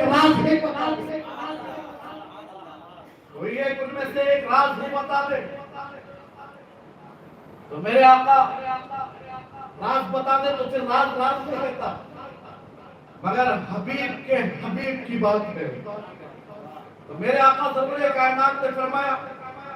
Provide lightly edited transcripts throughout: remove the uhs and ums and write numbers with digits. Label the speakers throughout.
Speaker 1: ایک راز ہے کوئی ایک ان میں سے ایک راز نہیں بتا دے تو میرے آقا راز بتا دے تو پھر راز راز نہیں رہتا، مگر حبیب کی بات ہے تو میرے آقا سرور کائنات نے فرمایا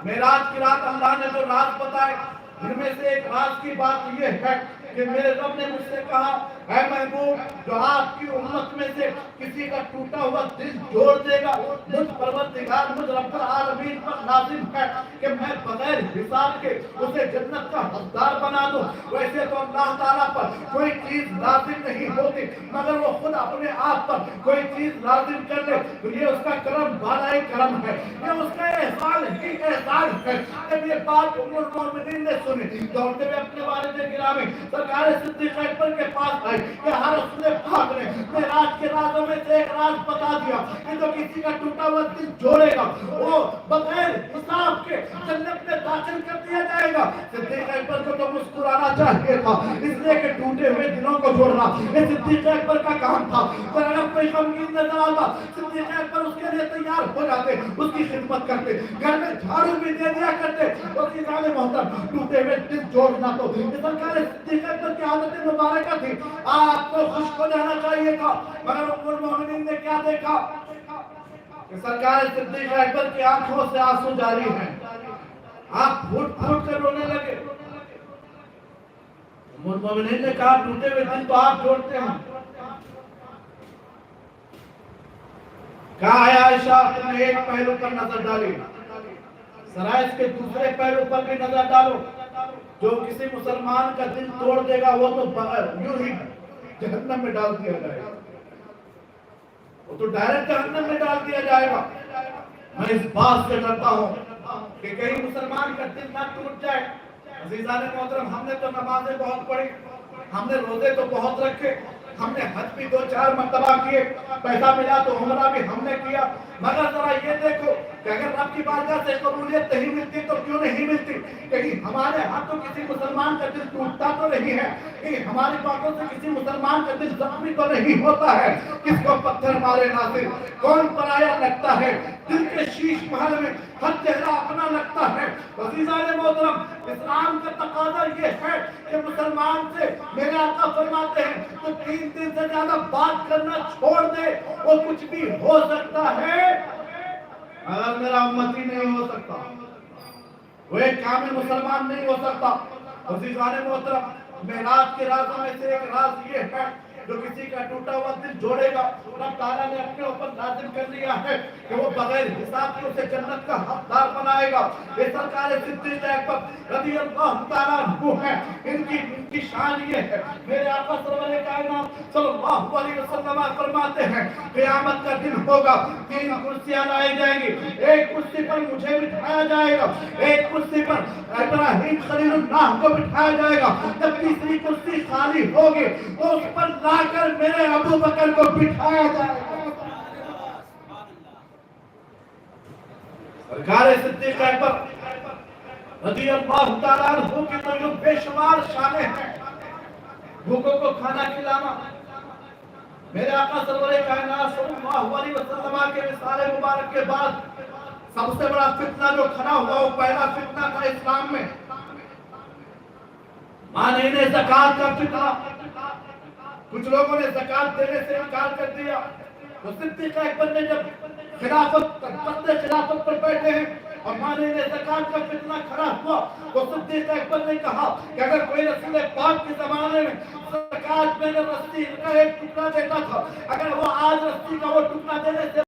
Speaker 1: معراج کی رات اللہ نے جو راز بتائے ان میں سے ایک راز کی بات یہ ہے کہ میرے رب نے مجھ سے کہا اے محبوب جو آپ کی امت میں سے کسی کا ٹوٹا ہوا دل جوڑ دے گا مجھ پروردگار مجھ رب العالمین پر لازم ہے کہ میں بغیر حساب کے اسے جنت کا حقدار بنا دوں۔ ویسے تو اللہ تعالیٰ پر کوئی چیز لازم نہیں ہوتی مگر وہ خود اپنے آپ پر کوئی چیز لازم کر لے تو یہ اس کا کرم بالائے کرم ہے، یہ اس کا احسان ہی احسان ہے۔ جب یہ بات ام المومنین نے سنی دوڑتے ہوئے اپنے والد گرامی سرکار صدیق اکبر کے پاس آئی کہ ہر رسول پاک نے معراج کے رازوں میں سے ایک راز بتا دیا کہ جو کسی کا ٹوٹا ہوا دل جوڑے گا وہ بغیر حساب کے جنت میں داخل کر دیا جائے گا۔ صدیق اکبر کو تو مسکرانا چاہیے تھا اس لیے کہ ٹوٹے ہوئے دلوں کو جوڑنا یہ صدیق اکبر کا کام تھا، پر اگر کوئی غمگین نظر آتا صدیق اکبر اس کے لیے تیار ہو جاتے، اس کی خدمت کرتے، گھر میں جھاڑو بھی دے دیا کرتے۔ اس کی جان محترم ٹوٹے ہوئے دل جوڑنا تو سرکار صدیق اکبر کی عادت مبارکہ تھی، آپ کو خوش ہو جانا چاہیے تھا، مگر ام المومنین نے کیا دیکھا کہ سرکار صدیق اکبر کی آنکھوں سے آنسو جاری ہیں، آپ پھوٹ پھوٹ کر رونے لگے۔ ام المومنین نے کہا ٹوٹے ہوئے دل تو آپ جوڑتے ہیں، کہا ہے عائشہ تم نے ایک پہلو پر نظر ڈالی، ذرا اس کے دوسرے پہلو پر بھی نظر ڈالو، جو کسی مسلمان کا دل توڑ دے گا وہ تو یوں ہی جہنم میں ڈال دیا جائے گا، وہ تو ڈائریکٹ جہنم میں ڈال دیا جائے گا۔ میں اس بات سے ڈرتا ہوں کہ کہیں مسلمان کا دل نہ ٹوٹ جائے۔ عزیزان محترم ہم نے تو نمازیں بہت پڑھی، ہم نے روزے تو بہت رکھے، ہم نے حج بھی 2-4 مرتبہ کیے، پیسہ ملا تو عمرہ بھی ہم نے کیا، مگر ذرا یہ دیکھو کہ اگر رب کی بارگاہ سے قبولیت نہیں ملتی تو کیوں نہیں ملتی؟ کہیں ہمارے ہاتھوں کسی مسلمان کا دل ٹوٹتا تو نہیں ہے، کہیں ہماری باتوں سے کسی مسلمان کا دل زخمی تو نہیں ہوتا ہے۔ کس کو پتھر مارے ناصر کون پرایا لگتا ہے، دل کے شیش محل میں ہر چہرہ اپنا لگتا ہے۔ عزیزان محترم اسلام کا تقاضا یہ ہے کہ مسلمان سے میرے آقا فرماتے ہیں تو 3 دن سے زیادہ بات کرنا چھوڑ دے، وہ کچھ بھی ہو سکتا ہے اگر میرا امتی نہیں ہو سکتا، وہ ایک کامل مسلمان نہیں ہو سکتا۔ عزیزان محترم معراج کے رازوں میں سے ایک راز یہ ہے جو کسی کا ٹوٹا ہوا دل جوڑے گا رب تعالیٰ نے اپنے اوپر لازم کر لیا ہے کہ وہ بغیر حساب کے اسے جنت کا حقدار بنائے گا۔ یہ سرکار صدیق اکبر رضی اللہ تعالیٰ عنہ ہے، ان کی شان یہ ہے، میرے آقا سرور کائنات صلی اللہ علیہ وسلم فرماتے ہیں قیامت کا دن ہوگا 3 کرسیاں لائی جائیں گی، ایک کرسی پر مجھے بٹھایا جائے گا، ایک کرسی پر ابراہیم خلیل اللہ کو بٹھایا جائے گا، جب تیسری کرسی خالی ہوگی تو اس پر لا کر میرے ابو بکر کو بٹھایا جائے گا۔ سرکار صدیق اکبر رضی اللہ تعالیٰ عنہ کی تو بے شمار شانیں ہیں، بھوکوں کو کھانا کھلانا، میرے آقا سرور کائنات صلی اللہ علیہ وسلم کے وصال مبارک کے بعد سب سے بڑا فتنہ جو کھڑا ہوا وہ پہلا فتنہ تھا اسلام میں، مانعین زکوٰۃ کا فتنہ۔ کچھ لوگوں نے زکوٰۃ دینے سے انکار کر دیا، تو صدیق اکبر نے جب تخت خلافت پر بیٹھے ہیں اور مانعین زکوٰۃ کا فتنہ کھڑا ہوا تو صدیق اکبر نے کہا کہ اگر کوئی رسول پاک کے زمانے میں زکوٰۃ میں رسی کا ایک ٹکڑا دیتا تھا، اگر وہ آج رسی کا وہ ٹکڑا دینے سے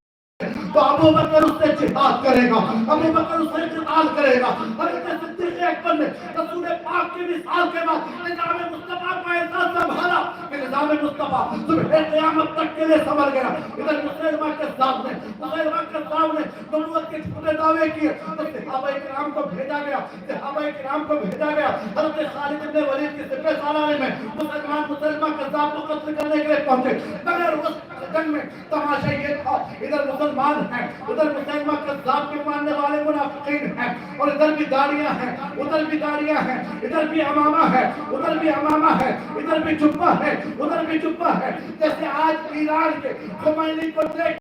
Speaker 1: تو ابو بکر اس سے جہاد کرے گا، ابو بکر اس سے قتال کرے گا۔ حضرت صدیق اکبر نے رسول پاک کی مثال کے بعد نظام مصطفیٰ کو ایسا سنبھالا کہ نظام مصطفیٰ صبح قیامت تک کے لیے سنبھل گیا۔ ادھر مسلمہ کذاب نے نبوت کے جھوٹے دعوے کیے تو صحابہ کرام کو بھیجا گیا، حضرت خالد بن ولید کی سپہ سالار میں مسلمہ کذاب کو قتل کرنے کے لیے پہنچے، مگر اس جنگ میں تماشا یہ تھا ادھر مسلمان ہیں، ادھر مسلمہ کذاب کے ماننے والے منافقین ہیں، اور ادھر بھی داڑیاں ہیں، ادھر بھی داڑیاں ہیں، ادھر بھی امامہ ہے، ادھر بھی امامہ ہے، ادھر بھی جبہ ہے، ادھر بھی جبہ ہے۔ جیسے آج ایران کے خمینی کو دیکھ